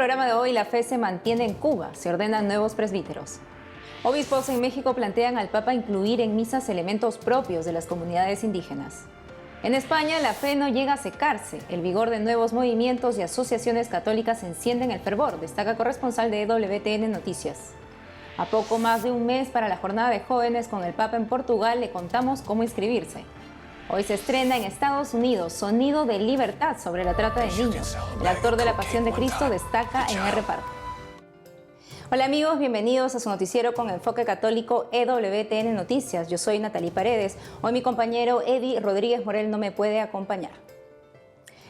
programa de hoy, la fe se mantiene en Cuba, se ordenan nuevos presbíteros. Obispos en México plantean al Papa incluir en misas elementos propios de las comunidades indígenas. En España, la fe no llega a secarse. El vigor de nuevos movimientos y asociaciones católicas encienden el fervor, destaca corresponsal de WTN Noticias. A poco más de un mes para la jornada de jóvenes con el Papa en Portugal, le contamos cómo inscribirse. Hoy se estrena en Estados Unidos Sonido de Libertad sobre la trata de niños. El actor de La Pasión de Cristo destaca en el reparto. Hola amigos, bienvenidos a su noticiero con enfoque católico EWTN Noticias. Yo soy Natalie Paredes. Hoy mi compañero Eddie Rodríguez Morel no me puede acompañar.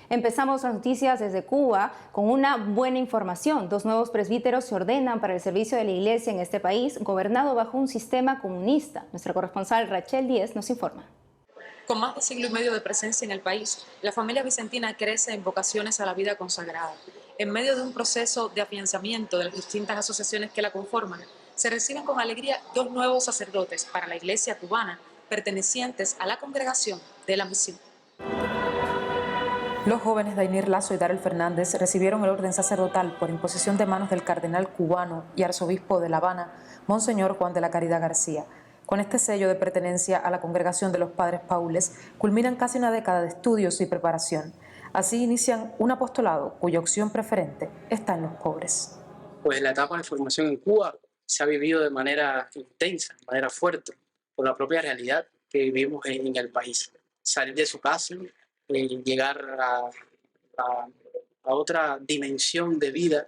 Empezamos las noticias desde Cuba con una buena información. 2 nuevos presbíteros se ordenan para el servicio de la iglesia en este país, gobernado bajo un sistema comunista. Nuestra corresponsal Rachel Díez nos informa. Con más de siglo y medio de presencia en el país, la familia vicentina crece en vocaciones a la vida consagrada. En medio de un proceso de afianzamiento de las distintas asociaciones que la conforman, se reciben con alegría 2 nuevos sacerdotes para la iglesia cubana, pertenecientes a la Congregación de la Misión. Los jóvenes Dainir Lazo y Darrell Fernández recibieron el orden sacerdotal por imposición de manos del cardenal cubano y arzobispo de La Habana, Monseñor Juan de la Caridad García. Con este sello de pertenencia a la Congregación de los Padres Paules, culminan casi una década de estudios y preparación. Así inician un apostolado cuya opción preferente está en los pobres. Pues la etapa de formación en Cuba se ha vivido de manera intensa, de manera fuerte, por la propia realidad que vivimos en el país. Salir de su casa, llegar a otra dimensión de vida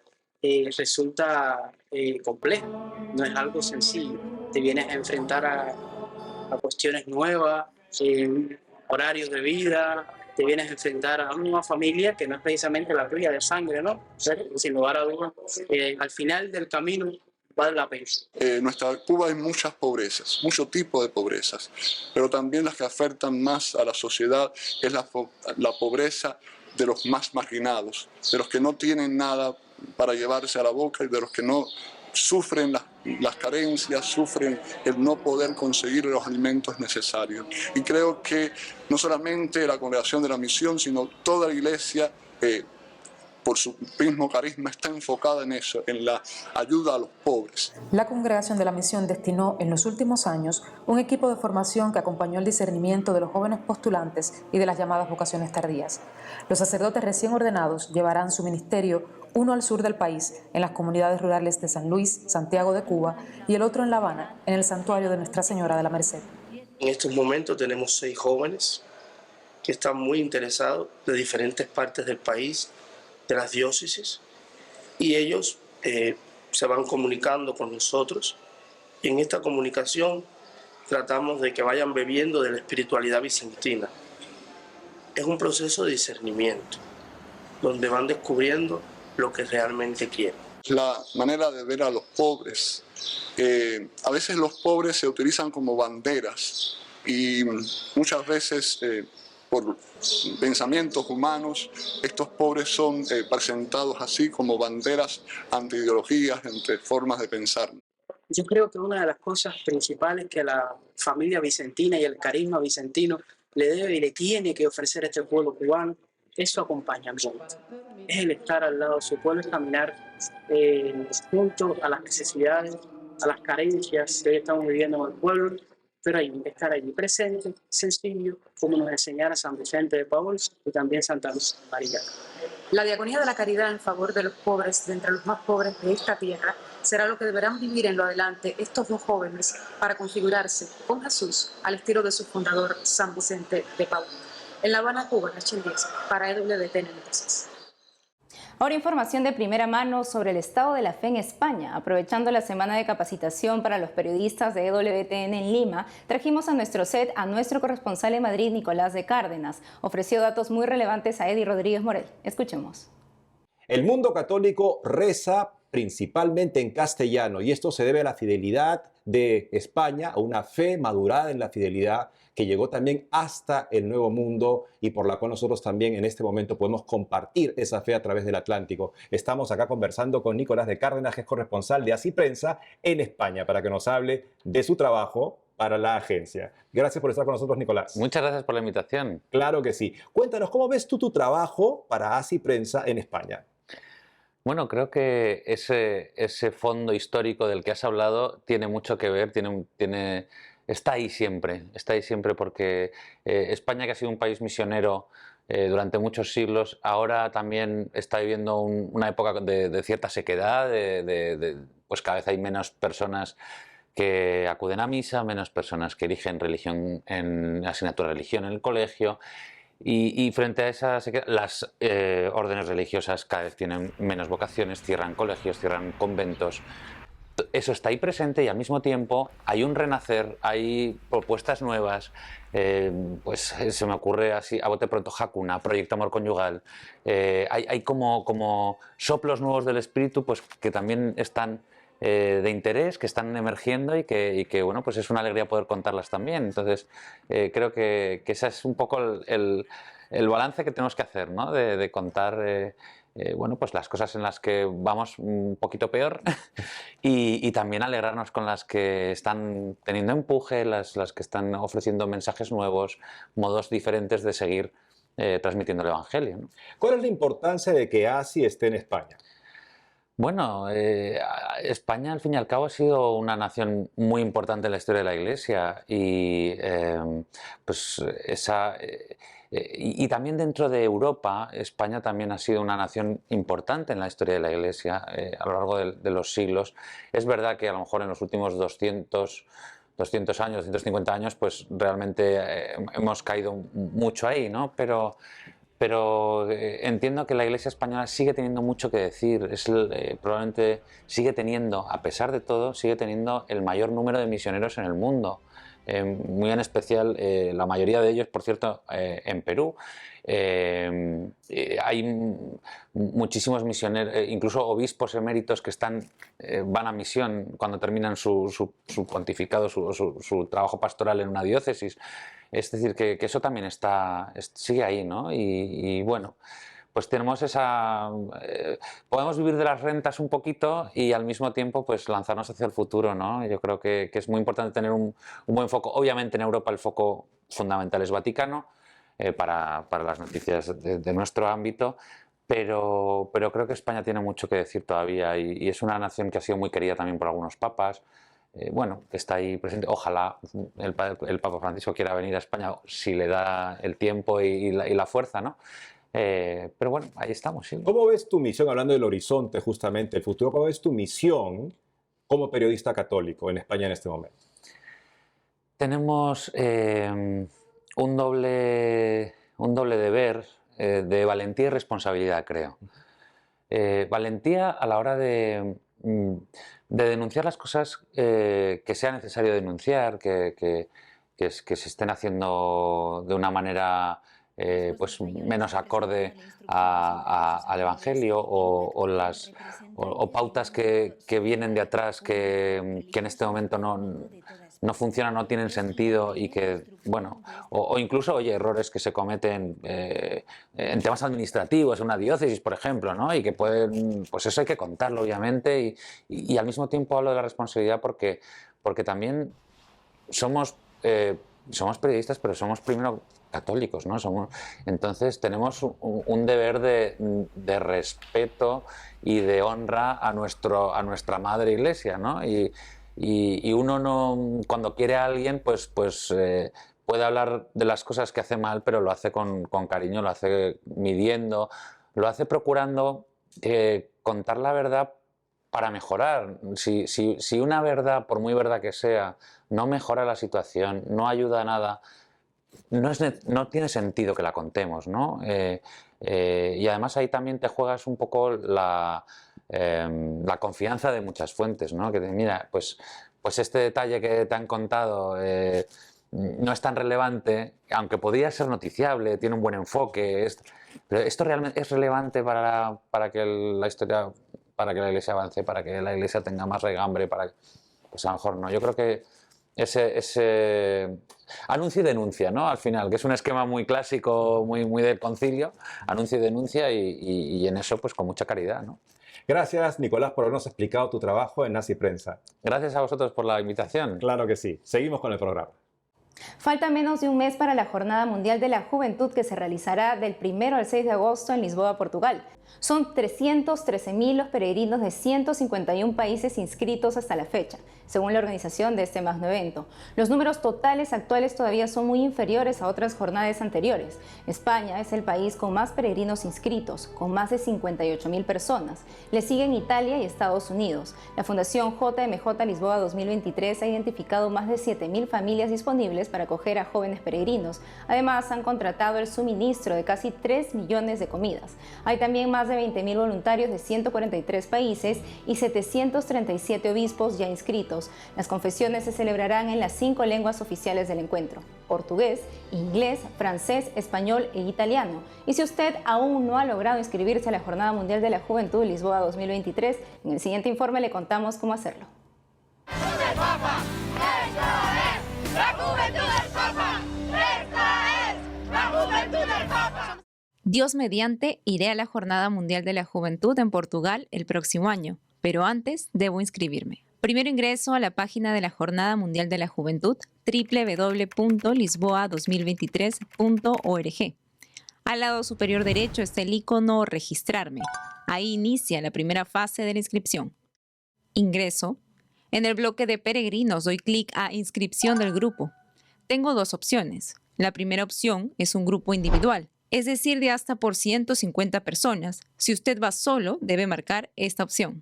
resulta complejo, no es algo sencillo. Te vienes a enfrentar a cuestiones nuevas, horarios de vida, te vienes a enfrentar a una nueva familia que no es precisamente la tuya de sangre, ¿no? Sin lugar a dudas, al final del camino vale la pena. En nuestra Cuba hay muchas pobrezas, mucho tipo de pobrezas, pero también las que afectan más a la sociedad es la pobreza de los más marginados, de los que no tienen nada para llevarse a la boca y de los que no sufren las carencias, sufren el no poder conseguir los alimentos necesarios. Y creo que no solamente la Congregación de la Misión, sino toda la Iglesia, por su mismo carisma, está enfocada en eso, en la ayuda a los pobres. La Congregación de la Misión destinó en los últimos años un equipo de formación que acompañó el discernimiento de los jóvenes postulantes y de las llamadas vocaciones tardías. Los sacerdotes recién ordenados llevarán su ministerio, uno al sur del país, en las comunidades rurales de San Luis, Santiago de Cuba, y el otro en La Habana, en el santuario de Nuestra Señora de la Merced. En estos momentos tenemos 6 jóvenes que están muy interesados de diferentes partes del país, de las diócesis, y ellos se van comunicando con nosotros, y en esta comunicación tratamos de que vayan bebiendo de la espiritualidad vicentina. Es un proceso de discernimiento, donde van descubriendo lo que realmente quieren. La manera de ver a los pobres. A veces los pobres se utilizan como banderas y muchas veces por pensamientos humanos estos pobres son presentados así como banderas ante ideologías, entre formas de pensar. Yo creo que una de las cosas principales que la familia vicentina y el carisma vicentino le debe y le tiene que ofrecer a este pueblo cubano es su acompañamiento. Es el estar al lado de su pueblo, es caminar junto a las necesidades, a las carencias que estamos viviendo en el pueblo, pero ahí, estar allí presente, sencillo, como nos enseñara San Vicente de Paúl y también Santa Luz María. La diaconía de la caridad en favor de los pobres, de entre los más pobres de esta tierra, será lo que deberán vivir en lo adelante estos 2 jóvenes para configurarse con Jesús al estilo de su fundador San Vicente de Paúl. En La Habana, Cuba, Rachel Díez, para EWTN Noticias. Ahora información de primera mano sobre el estado de la fe en España. Aprovechando la semana de capacitación para los periodistas de EWTN en Lima, trajimos a nuestro set a nuestro corresponsal en Madrid, Nicolás de Cárdenas. Ofreció datos muy relevantes a Eddie Rodríguez Morel. Escuchemos. El mundo católico reza principalmente en castellano y esto se debe a la fidelidad de España, a una fe madurada en la fidelidad que llegó también hasta el Nuevo Mundo y por la cual nosotros también en este momento podemos compartir esa fe a través del Atlántico. Estamos acá conversando con Nicolás de Cárdenas, que es corresponsal de Así Prensa en España, para que nos hable de su trabajo para la agencia. Gracias por estar con nosotros, Nicolás. Muchas gracias por la invitación. Claro que sí. Cuéntanos, ¿cómo ves tú tu trabajo para Así Prensa en España? Bueno, creo que ese fondo histórico del que has hablado tiene mucho que ver, está ahí siempre porque España, que ha sido un país misionero durante muchos siglos, ahora también está viviendo una época de cierta sequedad, pues cada vez hay menos personas que acuden a misa, menos personas que eligen religión en asignatura de religión en el colegio. Y frente a esa sequedad, las órdenes religiosas cada vez tienen menos vocaciones, cierran colegios, cierran conventos. Eso está ahí presente y al mismo tiempo hay un renacer, hay propuestas nuevas, pues se me ocurre así, a bote pronto, Hakuna, Proyecto Amor Conyugal, hay como soplos nuevos del espíritu pues, que también están de interés, que están emergiendo y que bueno, pues es una alegría poder contarlas también. Entonces, creo que ese es un poco el balance que tenemos que hacer, ¿no? De contar bueno, pues las cosas en las que vamos un poquito peor y también alegrarnos con las que están teniendo empuje, las que están ofreciendo mensajes nuevos, modos diferentes de seguir transmitiendo el Evangelio, ¿no? ¿Cuál es la importancia de que ASI esté en España? Bueno, España al fin y al cabo ha sido una nación muy importante en la historia de la Iglesia pues y también dentro de Europa, España también ha sido una nación importante en la historia de la Iglesia a lo largo de los siglos. Es verdad que a lo mejor en los últimos 200 años, 250 años, pues realmente hemos caído mucho ahí, ¿no? Pero entiendo que la Iglesia española sigue teniendo mucho que decir, probablemente sigue teniendo, a pesar de todo, sigue teniendo el mayor número de misioneros en el mundo, muy en especial la mayoría de ellos, por cierto, en Perú. Hay muchísimos misioneros, incluso obispos eméritos que van a misión cuando terminan su pontificado, su trabajo pastoral en una diócesis. Es decir, que eso también sigue ahí, ¿no? Y bueno, pues tenemos podemos vivir de las rentas un poquito y al mismo tiempo pues lanzarnos hacia el futuro, ¿no? Yo creo que es muy importante tener un buen foco. Obviamente en Europa el foco fundamental es Vaticano, para las noticias de nuestro ámbito, pero creo que España tiene mucho que decir todavía y es una nación que ha sido muy querida también por algunos papas. Bueno, que está ahí presente. Ojalá el Papa Francisco quiera venir a España si le da el tiempo y la fuerza, ¿no? Pero bueno, ahí estamos. Sí. ¿Cómo ves tu misión, hablando del horizonte justamente, el futuro, cómo ves tu misión como periodista católico en España en este momento? Tenemos un doble deber de valentía y responsabilidad, creo. Valentía a la hora de denunciar las cosas que sea necesario denunciar, que se estén haciendo de una manera pues menos acorde al Evangelio o pautas que vienen de atrás que en este momento no funcionan, no tienen sentido y que, bueno, o incluso, oye, errores que se cometen en temas administrativos, en una diócesis, por ejemplo, ¿no? Y que pueden, pues eso hay que contarlo, obviamente, y al mismo tiempo hablo de la responsabilidad porque también somos periodistas, pero somos primero católicos, ¿no? Entonces tenemos un deber de respeto y de honra a nuestra madre Iglesia, ¿no? Y uno no, cuando quiere a alguien, pues puede hablar de las cosas que hace mal, pero lo hace con cariño, lo hace midiendo, lo hace procurando contar la verdad para mejorar. Si una verdad, por muy verdad que sea, no mejora la situación, no ayuda a nada, no tiene sentido que la contemos, ¿no? Y además ahí también te juegas un poco la confianza de muchas fuentes, ¿no? Que mira, pues este detalle que te han contado no es tan relevante, aunque podría ser noticiable, tiene un buen enfoque, pero esto realmente es relevante para que la historia, para que la Iglesia avance, para que la Iglesia tenga más regambre, pues a lo mejor no. Yo creo que ese anuncio y denuncia, ¿no? Al final, que es un esquema muy clásico, muy del concilio, anuncio y denuncia y en eso pues con mucha caridad, ¿no? Gracias, Nicolás, por habernos explicado tu trabajo en ASI Prensa. Gracias a vosotros por la invitación. Claro que sí. Seguimos con el programa. Falta menos de un mes para la Jornada Mundial de la Juventud que se realizará del 1 al 6 de agosto en Lisboa, Portugal. Son 313.000 los peregrinos de 151 países inscritos hasta la fecha, según la organización de este magno evento. Los números totales actuales todavía son muy inferiores a otras jornadas anteriores. España es el país con más peregrinos inscritos, con más de 58.000 personas. Le siguen Italia y Estados Unidos. La Fundación JMJ Lisboa 2023 ha identificado más de 7.000 familias disponibles para acoger a jóvenes peregrinos. Además, han contratado el suministro de casi 3 millones de comidas. Hay también más de 20.000 voluntarios de 143 países y 737 obispos ya inscritos. Las confesiones se celebrarán en las 5 lenguas oficiales del encuentro: portugués, inglés, francés, español e italiano. Y si usted aún no ha logrado inscribirse a la Jornada Mundial de la Juventud Lisboa 2023, en el siguiente informe le contamos cómo hacerlo. Dios mediante, iré a la Jornada Mundial de la Juventud en Portugal el próximo año, pero antes debo inscribirme. Primero ingreso a la página de la Jornada Mundial de la Juventud, www.lisboa2023.org. Al lado superior derecho está el icono Registrarme. Ahí inicia la primera fase de la inscripción. Ingreso. En el bloque de peregrinos doy clic a Inscripción del grupo. Tengo 2 opciones. La primera opción es un grupo individual, es decir, de hasta por 150 personas. Si usted va solo, debe marcar esta opción.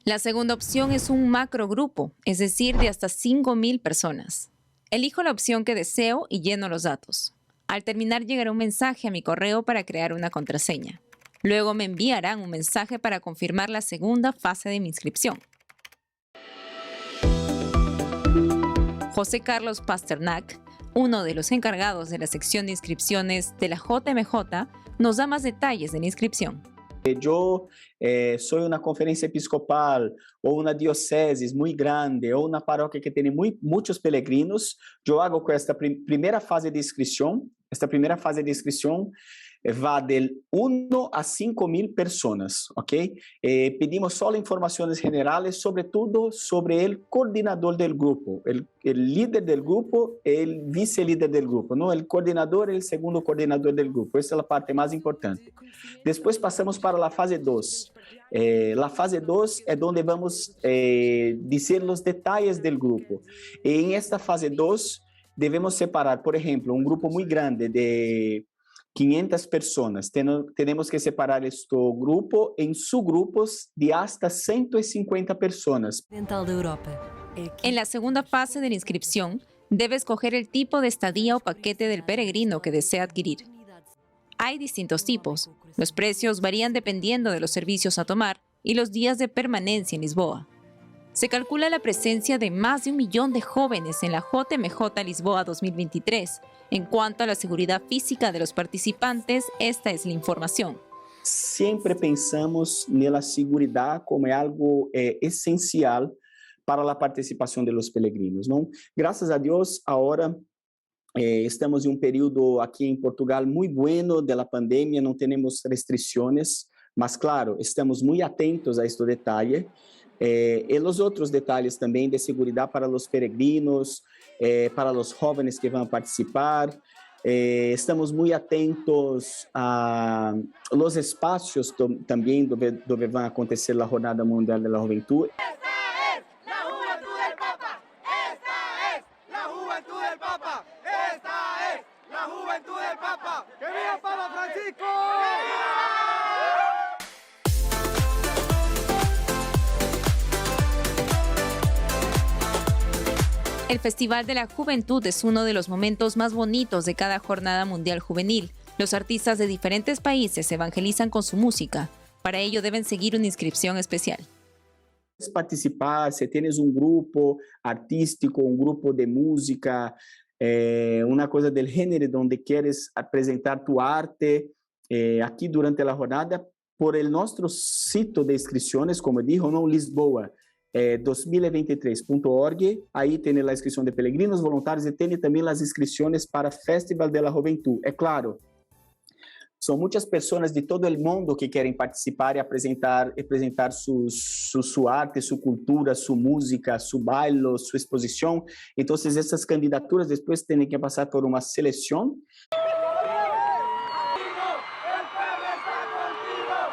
La segunda opción es un macrogrupo, es decir, de hasta 5.000 personas. Elijo la opción que deseo y lleno los datos. Al terminar llegará un mensaje a mi correo para crear una contraseña. Luego me enviarán un mensaje para confirmar la segunda fase de mi inscripción. José Carlos Pasternak, uno de los encargados de la sección de inscripciones de la JMJ, nos da más detalles de la inscripción. Yo soy una conferencia episcopal o una diócesis muy grande o una parroquia que tiene muchos peregrinos. Yo hago con esta primera fase de inscripción. Esta primera fase de inscripción va del 1 a 5.000 personas, ¿ok? Pedimos solo informaciones generales, sobre todo sobre el coordinador del grupo, el líder del grupo, el vice-líder del grupo, ¿no? El coordinador y el segundo coordinador del grupo. Esa es la parte más importante. Después pasamos para la fase 2. La fase 2 es donde vamos a decir los detalles del grupo. En esta fase 2 debemos separar, por ejemplo, un grupo muy grande de 500 personas. Tenemos que separar este grupo en subgrupos de hasta 150 personas. En la segunda fase de la inscripción, debe escoger el tipo de estadía o paquete del peregrino que desea adquirir. Hay distintos tipos. Los precios varían dependiendo de los servicios a tomar y los días de permanencia en Lisboa. Se calcula la presencia de más de 1 millón de jóvenes en la JMJ Lisboa 2023. En cuanto a la seguridad física de los participantes, esta es la información. Siempre pensamos en la seguridad como algo esencial para la participación de los peregrinos, ¿no? Gracias a Dios, ahora estamos en un periodo aquí en Portugal muy bueno de la pandemia, no tenemos restricciones, mas claro, estamos muy atentos a este detalle. Y los otros detalles también de seguridad para los peregrinos, para los jóvenes que van a participar. Estamos muy atentos a los espacios también donde va a acontecer la Jornada Mundial de la Juventud. ¡Esta es la juventud del Papa! ¡Esta es la juventud del Papa! ¡Esta es la juventud del Papa! ¡Que viva Papa Francisco! El Festival de la Juventud es uno de los momentos más bonitos de cada Jornada Mundial Juvenil. Los artistas de diferentes países evangelizan con su música. Para ello deben seguir una inscripción especial. Participar, si tienes un grupo artístico, un grupo de música, una cosa del género donde quieres presentar tu arte, aquí durante la jornada, por el nuestro sitio de inscripciones, como dijo, ¿no? Lisboa. 2023.org, ahí tiene la inscripción de peregrinos voluntarios y tiene también las inscripciones para Festival de la Juventud. Es claro, son muchas personas de todo el mundo que quieren participar y presentar su arte, su cultura, su música, su baile, su exposición. Entonces, estas candidaturas después tienen que pasar por una selección. ¡El pueblo está contigo!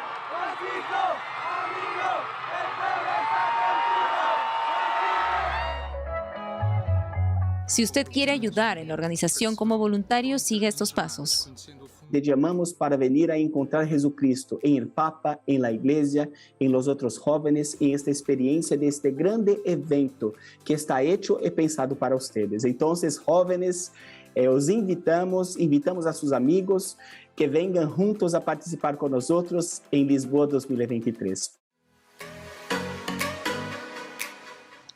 Si usted quiere ayudar en la organización como voluntario, siga estos pasos. Te llamamos para venir a encontrar Jesucristo en el Papa, en la Iglesia, en los otros jóvenes, en esta experiencia de este grande evento que está hecho y pensado para ustedes. Entonces, jóvenes, os invitamos a sus amigos que vengan juntos a participar con nosotros en Lisboa 2023.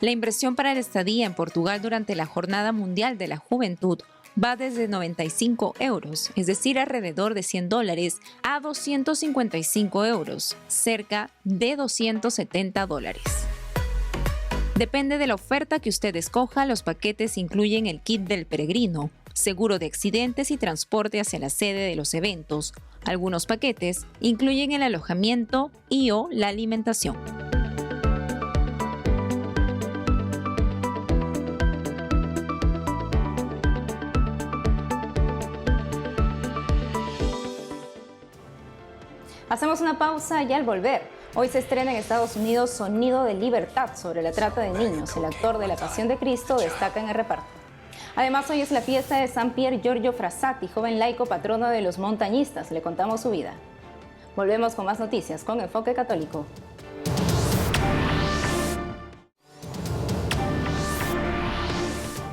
La inversión para la estadía en Portugal durante la Jornada Mundial de la Juventud va desde 95 euros, es decir, alrededor de $100, a 255 euros, cerca de $270. Depende de la oferta que usted escoja, los paquetes incluyen el kit del peregrino, seguro de accidentes y transporte hacia la sede de los eventos. Algunos paquetes incluyen el alojamiento y/o la alimentación. Hacemos una pausa y al volver, hoy se estrena en Estados Unidos Sonido de Libertad sobre la trata de niños. El actor de La Pasión de Cristo destaca en el reparto. Además, hoy es la fiesta de San Pier Giorgio Frassati, joven laico patrono de los montañistas. Le contamos su vida. Volvemos con más noticias con Enfoque Católico.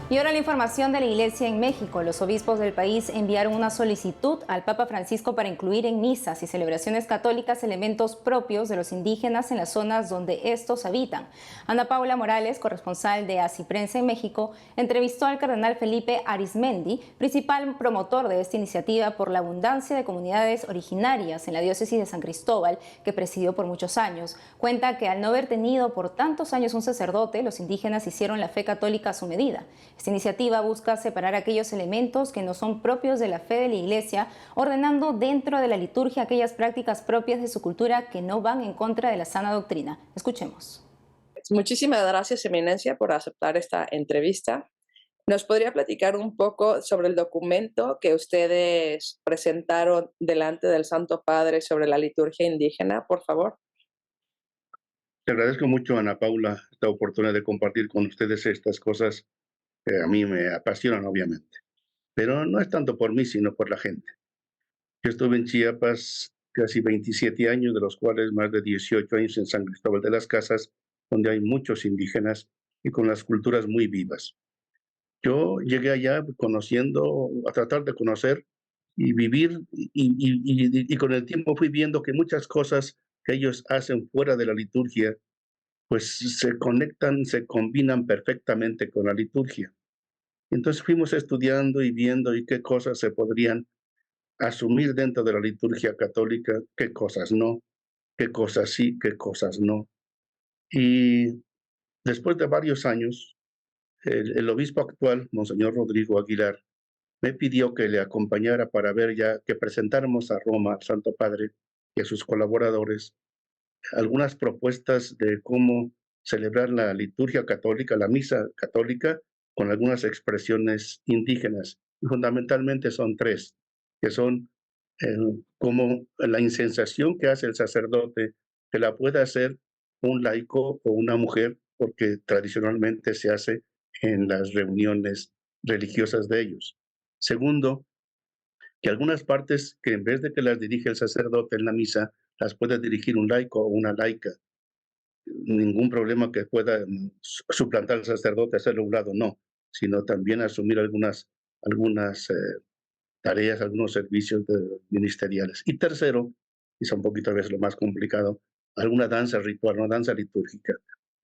Y ahora la información de la Iglesia en México. Los obispos del país enviaron una solicitud al Papa Francisco para incluir en misas y celebraciones católicas elementos propios de los indígenas en las zonas donde estos habitan. Ana Paula Morales, corresponsal de Así Prensa en México, entrevistó al cardenal Felipe Arizmendi, principal promotor de esta iniciativa por la abundancia de comunidades originarias en la diócesis de San Cristóbal, que presidió por muchos años. Cuenta que al no haber tenido por tantos años un sacerdote, los indígenas hicieron la fe católica a su medida. Esta iniciativa busca separar aquellos elementos que no son propios de la fe de la Iglesia, ordenando dentro de la liturgia aquellas prácticas propias de su cultura que no van en contra de la sana doctrina. Escuchemos. Muchísimas gracias, Eminencia, por aceptar esta entrevista. ¿Nos podría platicar un poco sobre el documento que ustedes presentaron delante del Santo Padre sobre la liturgia indígena, por favor? Te agradezco mucho, Ana Paula, esta oportunidad de compartir con ustedes estas cosas que a mí me apasionan, obviamente. Pero no es tanto por mí, sino por la gente. Yo estuve en Chiapas casi 27 años, de los cuales más de 18 años en San Cristóbal de las Casas, donde hay muchos indígenas y con las culturas muy vivas. Yo llegué allá conociendo, a tratar de conocer y vivir, y con el tiempo fui viendo que muchas cosas que ellos hacen fuera de la liturgia pues se conectan, se combinan perfectamente con la liturgia. Entonces fuimos estudiando y viendo y qué cosas se podrían asumir dentro de la liturgia católica, qué cosas no, qué cosas sí, qué cosas no. Y después de varios años, el obispo actual, Monseñor Rodrigo Aguilar, me pidió que le acompañara para ver ya que presentáramos a Roma al Santo Padre y a sus colaboradores algunas propuestas de cómo celebrar la liturgia católica, la misa católica, con algunas expresiones indígenas. Y fundamentalmente son tres, que son como la incensación que hace el sacerdote, que la puede hacer un laico o una mujer, porque tradicionalmente se hace en las reuniones religiosas de ellos. Segundo, que algunas partes que en vez de que las dirige el sacerdote en la misa, las puede dirigir un laico o una laica. Ningún problema que pueda suplantar al sacerdote, hacerlo a un lado, no, sino también asumir algunas tareas, algunos servicios ministeriales. Y tercero, y es un poquito a veces lo más complicado, alguna danza ritual, una danza litúrgica,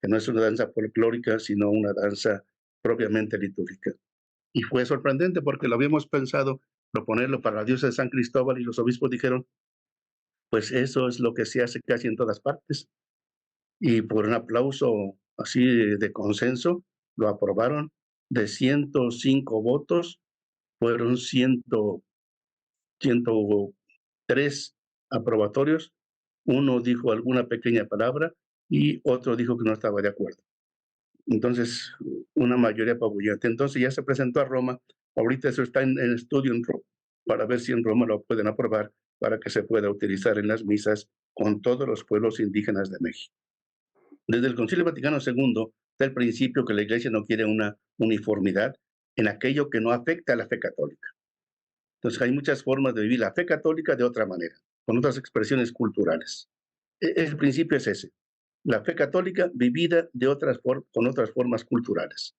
que no es una danza folclórica, sino una danza propiamente litúrgica. Y fue sorprendente porque lo habíamos pensado proponerlo para la diosa de San Cristóbal y los obispos dijeron, pues eso es lo que se hace casi en todas partes. Y por un aplauso así de consenso, lo aprobaron. De 105 votos, fueron 103 aprobatorios. Uno dijo alguna pequeña palabra y otro dijo que no estaba de acuerdo. Entonces, una mayoría apabullante. Entonces ya se presentó a Roma. Ahorita eso está en estudio en Roma, para ver si en Roma lo pueden aprobar, para que se pueda utilizar en las misas con todos los pueblos indígenas de México. Desde el Concilio Vaticano II, está el principio que la Iglesia no quiere una uniformidad, en aquello que no afecta a la fe católica. Entonces hay muchas formas de vivir la fe católica de otra manera, con otras expresiones culturales. El principio es ese, la fe católica vivida con otras formas culturales.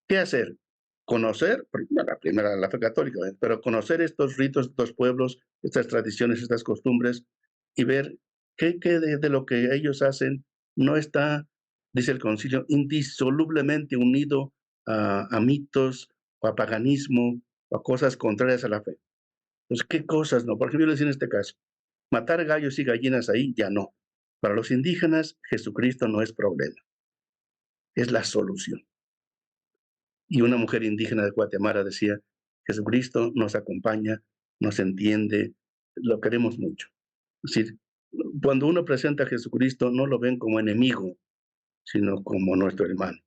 ¿Qué hacer? Conocer, la primera la fe católica, pero conocer estos ritos, estos pueblos, estas tradiciones, estas costumbres y ver qué de lo que ellos hacen no está, dice el concilio, indisolublemente unido a mitos o a paganismo o a cosas contrarias a la fe. Entonces, ¿qué cosas no? Por ejemplo, yo les decía en este caso, matar gallos y gallinas ahí ya no. Para los indígenas, Jesucristo no es problema, es la solución. Y una mujer indígena de Guatemala decía, Jesucristo nos acompaña, nos entiende, lo queremos mucho. Es decir, cuando uno presenta a Jesucristo, no lo ven como enemigo, sino como nuestro hermano.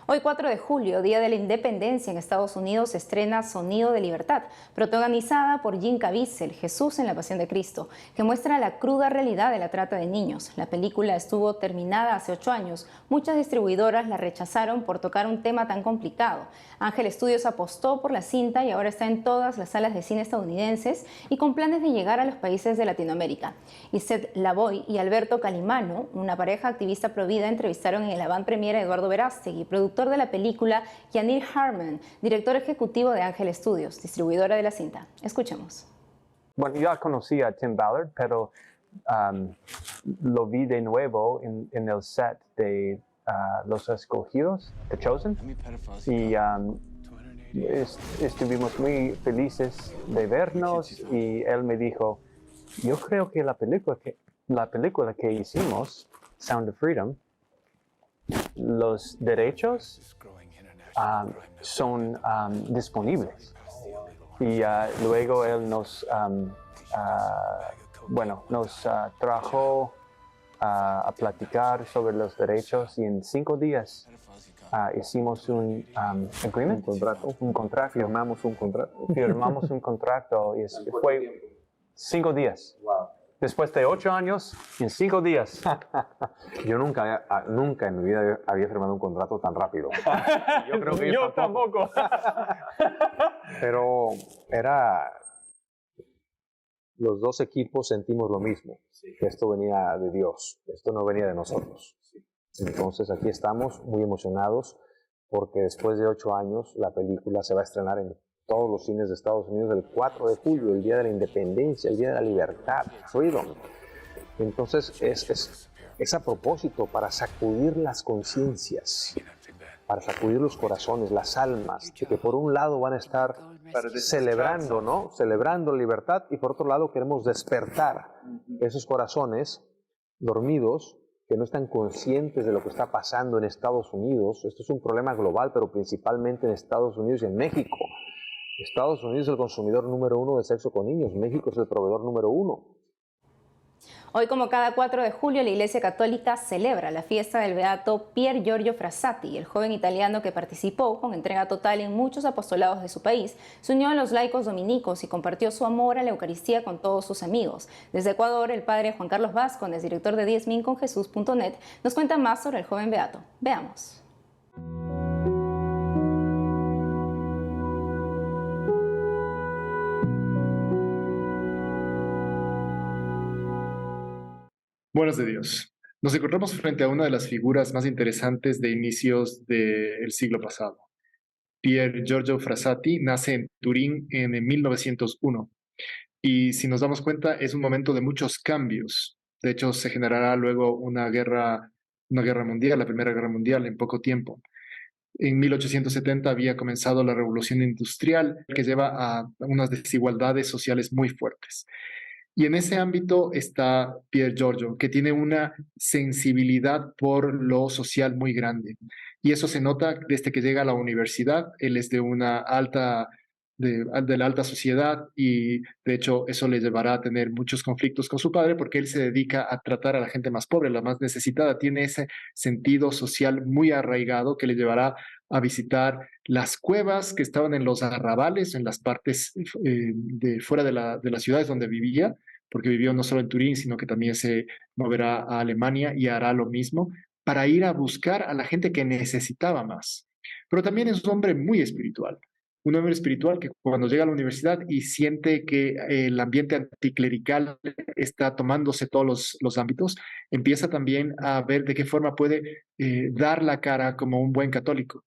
Hoy 4 de julio, Día de la Independencia en Estados Unidos, se estrena Sonido de Libertad, protagonizada por Jim Caviezel, Jesús en la Pasión de Cristo, que muestra la cruda realidad de la trata de niños. La película estuvo terminada hace 8 años. Muchas distribuidoras la rechazaron por tocar un tema tan complicado. Ángel Studios apostó por la cinta y ahora está en todas las salas de cine estadounidenses y con planes de llegar a los países de Latinoamérica. Lisette Lavoy y Alberto Calimano, una pareja activista provida, entrevistaron en el avant-premiere a Eduardo Verástegui, productor de la película, y a Neil Harmon, director ejecutivo de Ángel Studios, distribuidora de la cinta. Escuchemos. Bueno, yo conocí a Tim Ballard, pero lo vi de nuevo en el set de Los Escogidos, The Chosen, y estuvimos muy felices de vernos, y él me dijo, yo creo que la película que hicimos, Sound of Freedom, los derechos son disponibles. Y luego él nos trajo a platicar sobre los derechos, y en 5 días hicimos un agreement, un contrato. Firmamos un contrato. Firmamos un contrato y fue 5 días. Wow. Después de 8 años, en 5 días. Yo nunca en mi vida había firmado un contrato tan rápido. Yo creo que yo tampoco. Pero los dos equipos sentimos lo mismo, que esto venía de Dios, esto no venía de nosotros. Entonces aquí estamos muy emocionados porque después de 8 años la película se va a estrenar en todos los cines de Estados Unidos el 4 de julio, el Día de la Independencia, el Día de la Libertad, Freedom. Entonces es a propósito para sacudir las conciencias, para sacudir los corazones, las almas, que por un lado van a estar celebrando, ¿no? Celebrando libertad, y por otro lado queremos despertar esos corazones dormidos que no están conscientes de lo que está pasando en Estados Unidos. Esto es un problema global, pero principalmente en Estados Unidos y en México. Estados Unidos es el consumidor número 1 de sexo con niños, México es el proveedor número 1. Hoy, como cada 4 de julio, la Iglesia Católica celebra la fiesta del beato Pier Giorgio Frassati, el joven italiano que participó con entrega total en muchos apostolados de su país, se unió a los laicos dominicos y compartió su amor a la Eucaristía con todos sus amigos. Desde Ecuador, el padre Juan Carlos Vázquez, director de diezminconjesus.net, nos cuenta más sobre el joven beato. Veamos. Buenos de Dios. Nos encontramos frente a una de las figuras más interesantes de inicios del siglo pasado. Pier Giorgio Frassati nace en Turín en 1901 y, si nos damos cuenta, es un momento de muchos cambios. De hecho, se generará luego una guerra mundial, la Primera Guerra Mundial, en poco tiempo. En 1870 había comenzado la Revolución Industrial, que lleva a unas desigualdades sociales muy fuertes. Y en ese ámbito está Pier Giorgio, que tiene una sensibilidad por lo social muy grande. Y eso se nota desde que llega a la universidad. Él es de la alta sociedad, y de hecho eso le llevará a tener muchos conflictos con su padre, porque él se dedica a tratar a la gente más pobre, la más necesitada. Tiene ese sentido social muy arraigado que le llevará a visitar las cuevas que estaban en los arrabales, en las partes de fuera de las ciudades donde vivía, porque vivió no solo en Turín, sino que también se moverá a Alemania y hará lo mismo, para ir a buscar a la gente que necesitaba más. pero también es un hombre muy espiritual. Un hombre espiritual que cuando llega a la universidad y siente que el ambiente anticlerical está tomándose todos los ámbitos, empieza también a ver de qué forma puede dar la cara como un buen católico.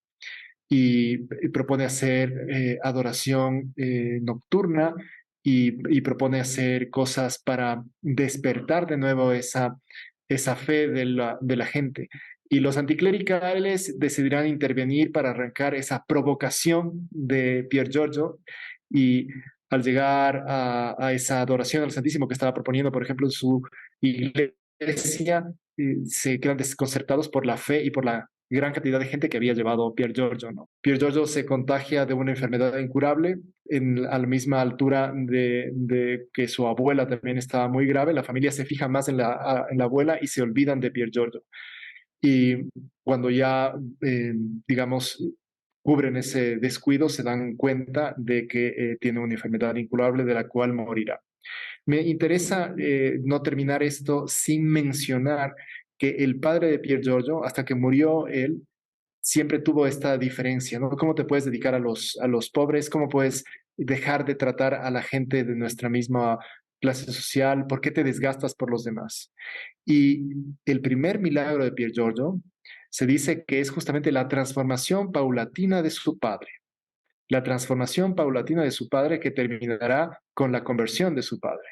Y propone hacer adoración nocturna y propone hacer cosas para despertar de nuevo esa fe de la gente. Y los anticlericales decidirán intervenir para arrancar esa provocación de Pier Giorgio y al llegar a esa adoración al Santísimo que estaba proponiendo, por ejemplo, en su iglesia, se quedan desconcertados por la fe y por la gran cantidad de gente que había llevado Pier Giorgio, ¿no? Pier Giorgio se contagia de una enfermedad incurable a la misma altura de que su abuela también estaba muy grave. La familia se fija más en la abuela y se olvidan de Pier Giorgio. Y cuando ya, digamos, cubren ese descuido, se dan cuenta de que tiene una enfermedad incurable de la cual morirá. Me interesa no terminar esto sin mencionar que el padre de Pier Giorgio, hasta que murió él, siempre tuvo esta diferencia, ¿no? ¿Cómo te puedes dedicar a los pobres? ¿Cómo puedes dejar de tratar a la gente de nuestra misma clase social? ¿Por qué te desgastas por los demás? Y el primer milagro de Pier Giorgio se dice que es justamente la transformación paulatina de su padre. La transformación paulatina de su padre que terminará con la conversión de su padre.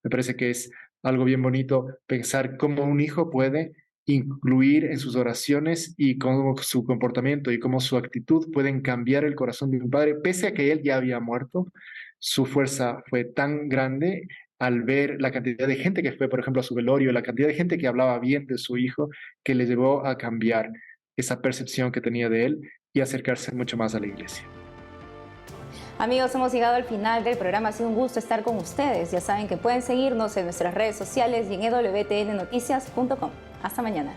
Me parece que es algo bien bonito pensar cómo un hijo puede incluir en sus oraciones y cómo su comportamiento y cómo su actitud pueden cambiar el corazón de un padre, pese a que él ya había muerto. Su fuerza fue tan grande al ver la cantidad de gente que fue, por ejemplo, a su velorio, la cantidad de gente que hablaba bien de su hijo, que le llevó a cambiar esa percepción que tenía de él y acercarse mucho más a la iglesia. Amigos, hemos llegado al final del programa. Ha sido un gusto estar con ustedes. Ya saben que pueden seguirnos en nuestras redes sociales y en wtnnoticias.com. Hasta mañana.